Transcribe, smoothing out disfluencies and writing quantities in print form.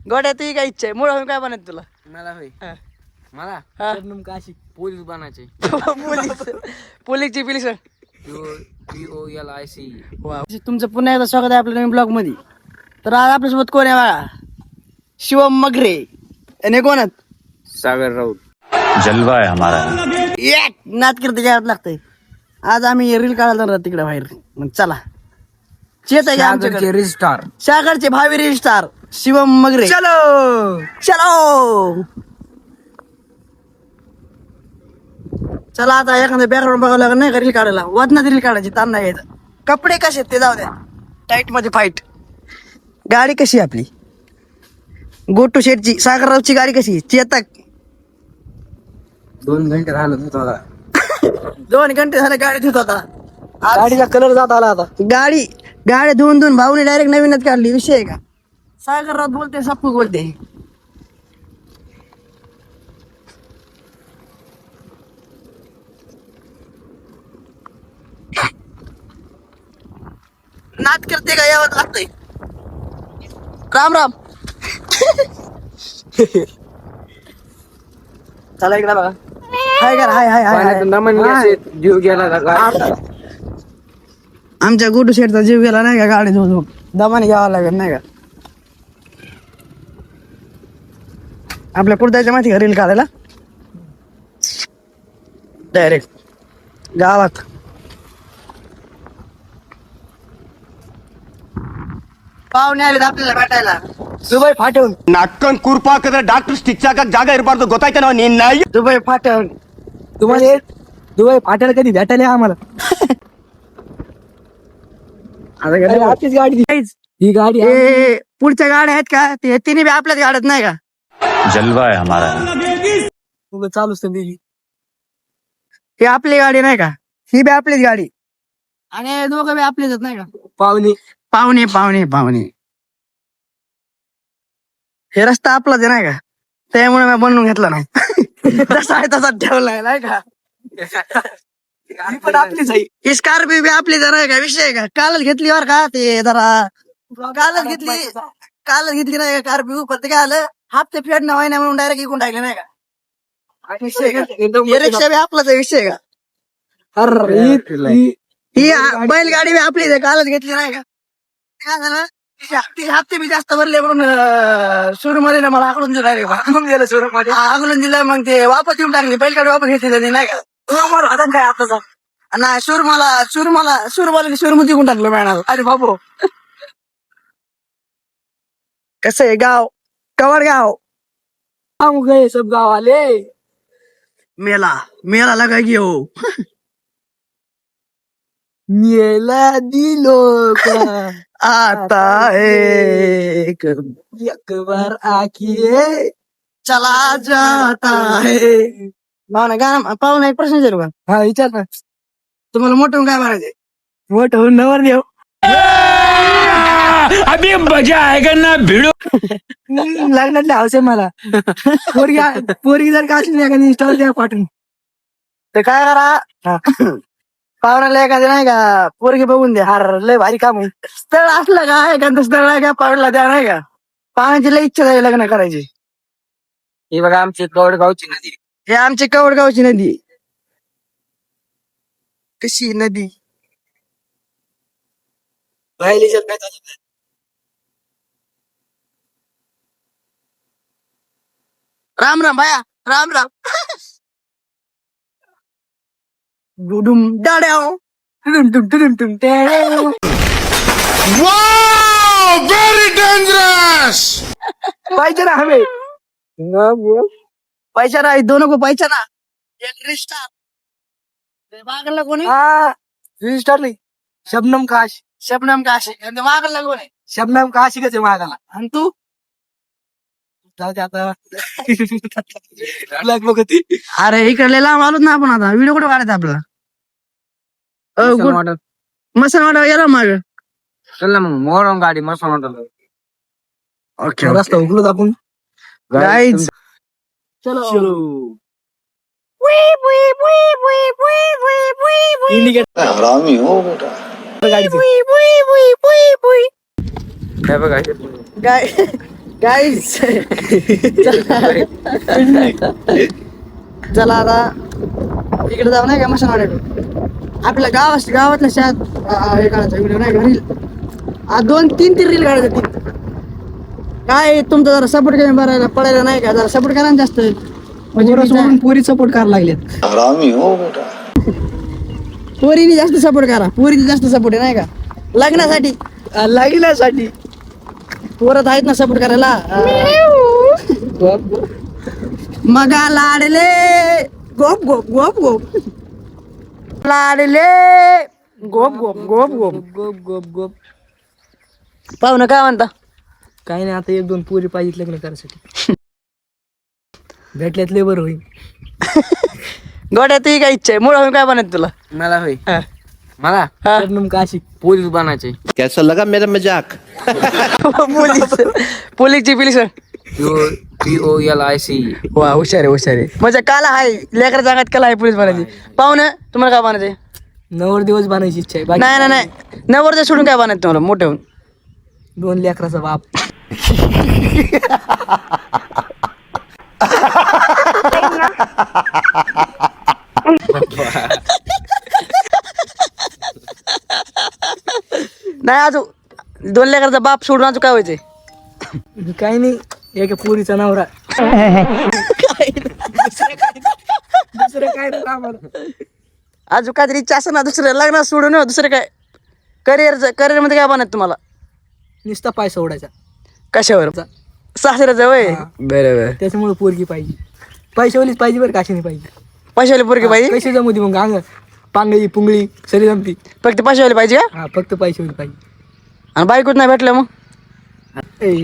गोड्या तुझी काय इच्छा आहे मोठा होऊन काय बनायचं तुला? मला होय हा. मला हा. शबनम काशी पोलीस बनायचे. पोलीसची पिलीस POLIC. तुमचं पुन्हा एकदा स्वागत आहे आपल्या नवीन ब्लॉग मध्ये. तर आज आपल्यासोबत कोण आहे बघा? शिवम मगरे आणि कोण आहेत? सागर राऊत. जलवा है हमारा. नाच करते काय लागतंय. आज आम्ही रील काढायला जाणार तिकडे बाहेर. मग चला चेत आहे आमच्याकडे रिस्टार. सागरचे भावी रील स्टार शिवम मगरे. चलो चलो चला आता एखादं बॅकग्राऊंड बघावं लागेल नाही का रील काढायला. वजनात रील काढायची ताण नाही घ्यायचा. कपडे कसे आहेत ते जाऊ द्या. टाईट मध्ये फाईट. गाडी कशी आहे आपली? गो टू शेटची सागररावची गाडी कशी आहे? चेतक. 2 घंटे राहिलो होता. 2 घंटे झाले गाडी धुत होता. गाडीचा कलर जात आला आता. गाडी धुवून भाऊने डायरेक्ट नवीनच काढली. विषय आहे का? सागरराव बोलते सबकू बोलते. नाच करते का यावं लागतंय. राम राम. चला इकडे बघा. हाय कर हाय हाय हाय हाय. जीव गेला आमच्या गुडू शेटचा जीव गेला नाही का गाडी धुवून दमाने घ्यावा लागेल नाही का. आपल्या कुर्द्याच्या माहिती का रील काढायला डायरेक्ट गावात. पाहुणे आले आपल्याला भेटायला दुबई फाटवून. नाटकन कुरपा कदर डॉक्टर स्टिच्चा का जागा इरबार्ದು ಗೊತ್ತಾಯ್ತಾ ನಾವು ನಿನ್ನ दुबई फाटवून. तुम्हाला दुबई फाट्याला कधी भेटायला या आम्हाला. आपलीच गाडी ही गाडी हे पुढच्या गाड्या आहेत का ते तिन्ही बी आपल्याच गाड्यात नाही का. जलवा है हमारा. चालू असते ही आपली गाडी नाही का. ही बी आपलीच गाडी आणि दोघं बी आपलीच आहेत नाही का. पाहुणे पाहुणे पाहुणे पाहुणे. हे रस्ता आपलाच आहे नाही का. त्यामुळे मी बनवून घेतला नाही. तसा आहे तसा ठेवलाय नाही का. पण आपलीच आहे. ही स्कॉर्पिओ बी आपली जरा आहे का. विषय आहे का. कालच घेतली बर का ते जरा कालच घेतली नाही का स्कॉर्पिओ. पण ते काय आलं हप्ते फेडणं व्हाय नाही म्हणून डायरेक्ट इकून टाकले नाही का. विषय का. हे रिक्षा बी आपलाच आहे. विषय का. ही बैलगाडी बी आपलीच आहे. कालच घेतली नाही का. काय झालं ते हप्ते बी जास्त भरले म्हणून शोरूम मध्ये मला आकडून दिलं डायरेक्ट. आकडून दिलं शोरूम मध्ये आकडून दिलं. मग ते वापस येऊन टाकली बैलगाडी वापस घेतली नाही का. आता काय आपला नाही शोरूमवाल्याने शोरूम जिंकून टाकलं मॅडम. अरे बाबू कसं आहे गाव कवर गाव. हम गए सब गाँव वाले. मेला लगा की हो. मेला दिलो का आता है एक बार आखिए चला जाता है. पाहुणा गाणं पाहुणा एक प्रश्न विचारू का. हा विचार ना. तुम्हाला मोठं काय म्हणायचंय. मोठ होऊन नवर देव. अभी मजा आएगा ना भिड़ो. लग्नातले हौस आहे मला. पोरगी जर का असली नाही का इंस्टावर द्या पाठवून. तर काय करा पाहुण्याला एखादं नाही का पोरगी बघून द्या. हार लय भारी काम आहे. स्थळ असलं का एखादं स्थळ नाही का पाहुण्याला द्या नाही का. पाहुण्याची लय इच्छा झाली लग्न करायची. हे बघा आमची कवडगावची नदी. हे आमची कवडगावची नदी. कशी नदी राम राम भाया राम राम. डुडुम डाड्याव टुडुम वेरी डेंजरस. पाहिजे ना हमें पैसा नाही दोनों को पैसा ना. मागला कोणी रजिस्टरली शबनम काश. शबनम काशी मागला कोणी. शबनम काशी कसे मागाला. आणि तू जाऊ दे आता. बघती अरे इकडे लांब आलोच ना आपण. आता व्हिडिओ कुठे काढायचा आपल्याला. मसाला वाटा गेला माग. चल ना मग मोर गाडी मसाला वाटलं. ओके रस्ता उघडत आपण. गाईज चलो. हरामी हो बेटा. गाय गाईस चला आता इकडे जाऊ नाही का मशानवाड्याकडे आपल्या गावातल्या शाळेत हे काढायचा व्हिडिओ नाही का रील 2-3 रील काढायचे 3 काय तुमचा जरा सपोर्ट कमी भरायला पडायला नाही का जरा सपोर्ट करा ना जास्त म्हणजे पोरं सोडून पोरी सपोर्ट करायला लागलेत. पोरीने जास्त सपोर्ट करा पोरीने जास्त सपोर्ट आहे नाही का लग्नासाठी लागण्यासाठी पोरत आहेत ना सपोर्ट करायला मगा लाडले गोप गोप गोप गोप लाडले गोप गोप गोप गोप गोप गोप गोप. पाहुणं काय म्हणता काही नाही आता 1-2 पोरी पाहिजे लग्न करायसाठी. भेटल्यात लेबर होईल. गोड्या तुझी काय इच्छा आहे मुळ होऊन काय बनत तुला मला होय हा. मला शबनम काशी पोलीस बनायचे. कैसा लगा मेरा मजाक पोलीसची पिली सर POLIC. वा हुशार आहे म्हणजे काला आहे लेकर जागात कला आहे पोलीस बनायची पाहुणं तुम्हाला काय बनायचे नवर दिवस बनायची इच्छा आहे. बाकी नाही नवरदेव सोडून काय बनायचं तुम्हाला मोठे होऊन 2 लेकराचा बाप. नाही अजून 2 लेकराचा बाप सोडून अजून काय व्हायचंय काही नाही एका पोरीचा नवरा. दुसरं काय नाही आम्हाला. अजून काहीतरी इच्छा असं ना दुसरं लग्न सोडून दुसरं काय करिअर मध्ये काय बनायचं तुम्हाला नुसता पैसा ओढायचा कशावर सासऱ्याचं वय हा. बरोबर त्याच्यामुळे पोरगी पाहिजे. पैशावालीच पाहिजे बरं काशी नाही पाहिजे. पैशावाली पोरगी पाहिजे पैसे जमू दे मग अंग पांगळी पुंगळी सरी जमती. फक्त पैशावाली पाहिजे का हा फक्त पैशावाली पाहिजे. आणि बायकोच नाही भेटलं मग ए,